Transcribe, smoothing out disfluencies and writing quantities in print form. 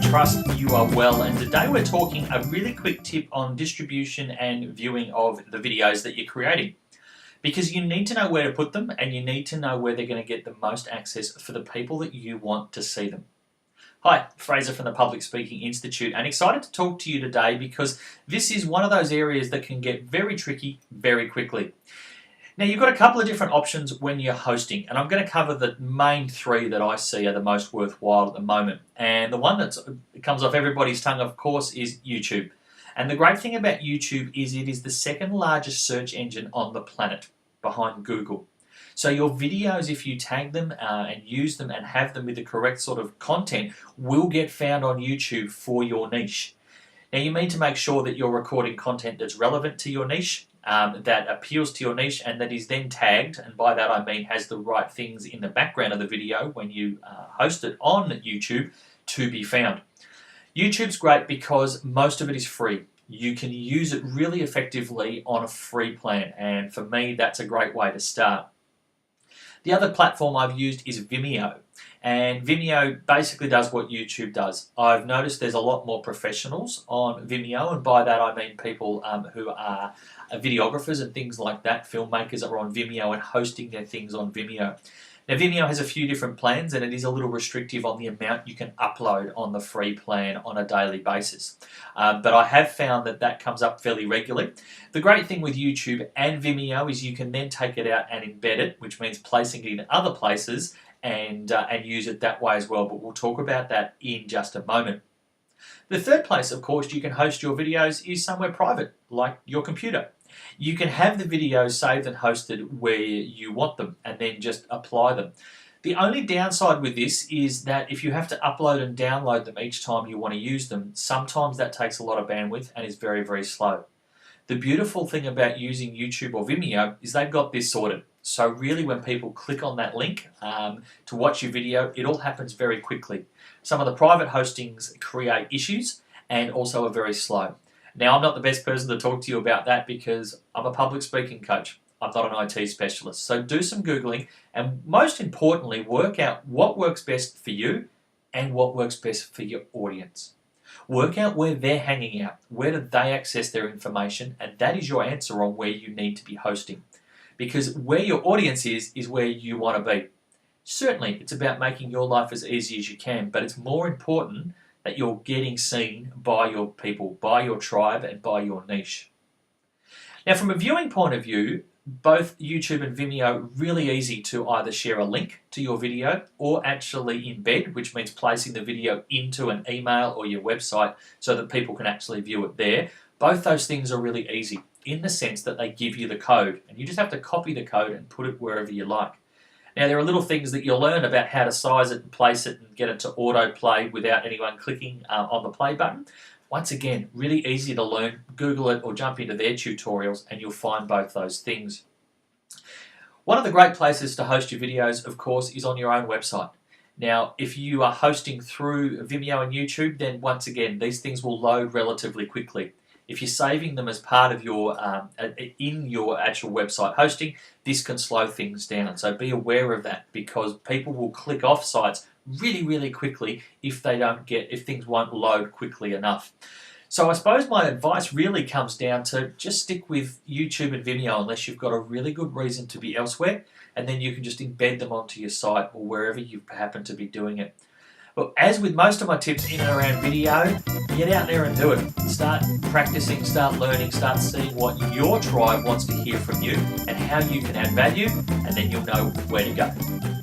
trust you are well, and today we're talking a really quick tip on distribution and viewing of the videos that you're creating, because you need to know where to put them and you need to know where they're going to get the most access for the people that you want to see them. Hi, Fraser from the Public Speaking Institute, and excited to talk to you today because this is one of those areas that can get very tricky very quickly. Now, you've got a couple of different options when you're hosting, and I'm going to cover the main three that I see are the most worthwhile at the moment. And the one that comes off everybody's tongue, of course, is YouTube. And the great thing about YouTube is it is the second largest search engine on the planet, behind Google. So your videos, if you tag them and use them and have them with the correct sort of content, will get found on YouTube for your niche. Now, you need to make sure that you're recording content that's relevant to your niche, that appeals to your niche, and that is then tagged, and by that I mean has the right things in the background of the video when you host it on YouTube to be found. YouTube's great because most of it is free. You can use it really effectively on a free plan, and for me that's a great way to start. The other platform I've used is Vimeo, and Vimeo basically does what YouTube does. I've noticed there's a lot more professionals on Vimeo, and by that I mean people who are videographers and things like that. Filmmakers are on Vimeo and hosting their things on Vimeo. Now, Vimeo has a few different plans, and it is a little restrictive on the amount you can upload on the free plan on a daily basis. But I have found that that comes up fairly regularly. The great thing with YouTube and Vimeo is you can then take it out and embed it, which means placing it in other places and use it that way as well. But we'll talk about that in just a moment. The third place, of course, you can host your videos is somewhere private, like your computer. You can have the videos saved and hosted where you want them and then just apply them. The only downside with this is that if you have to upload and download them each time you want to use them, sometimes that takes a lot of bandwidth and is very, very slow. The beautiful thing about using YouTube or Vimeo is they've got this sorted. So really when people click on that link to watch your video, it all happens very quickly. Some of the private hostings create issues and also are very slow. Now, I'm not the best person to talk to you about that because I'm a public speaking coach. I'm not an IT specialist. So do some Googling and most importantly, work out what works best for you and what works best for your audience. Work out where they're hanging out, where do they access their information, and that is your answer on where you need to be hosting. Because where your audience is where you want to be. Certainly, it's about making your life as easy as you can, but it's more important that you're getting seen by your people, by your tribe, and by your niche. Now, from a viewing point of view, both YouTube and Vimeo really easy to either share a link to your video or actually embed, which means placing the video into an email or your website so that people can actually view it there. Both those things are really easy in the sense that they give you the code and you just have to copy the code and put it wherever you like. Now, there are little things that you'll learn about how to size it and place it and get it to autoplay without anyone clicking on the play button. Once again, really easy to learn. Google it or jump into their tutorials and you'll find both those things. One of the great places to host your videos, of course, is on your own website. Now, if you are hosting through Vimeo and YouTube, then once again, these things will load relatively quickly. If you're saving them as part of your, in your actual website hosting, this can slow things down. So be aware of that because people will click off sites really, really quickly if things won't load quickly enough. So I suppose my advice really comes down to just stick with YouTube and Vimeo unless you've got a really good reason to be elsewhere, and then you can just embed them onto your site or wherever you happen to be doing it. But as with most of my tips in and around video, get out there and do it. Start practicing, start learning, start seeing what your tribe wants to hear from you and how you can add value, and then you'll know where to go.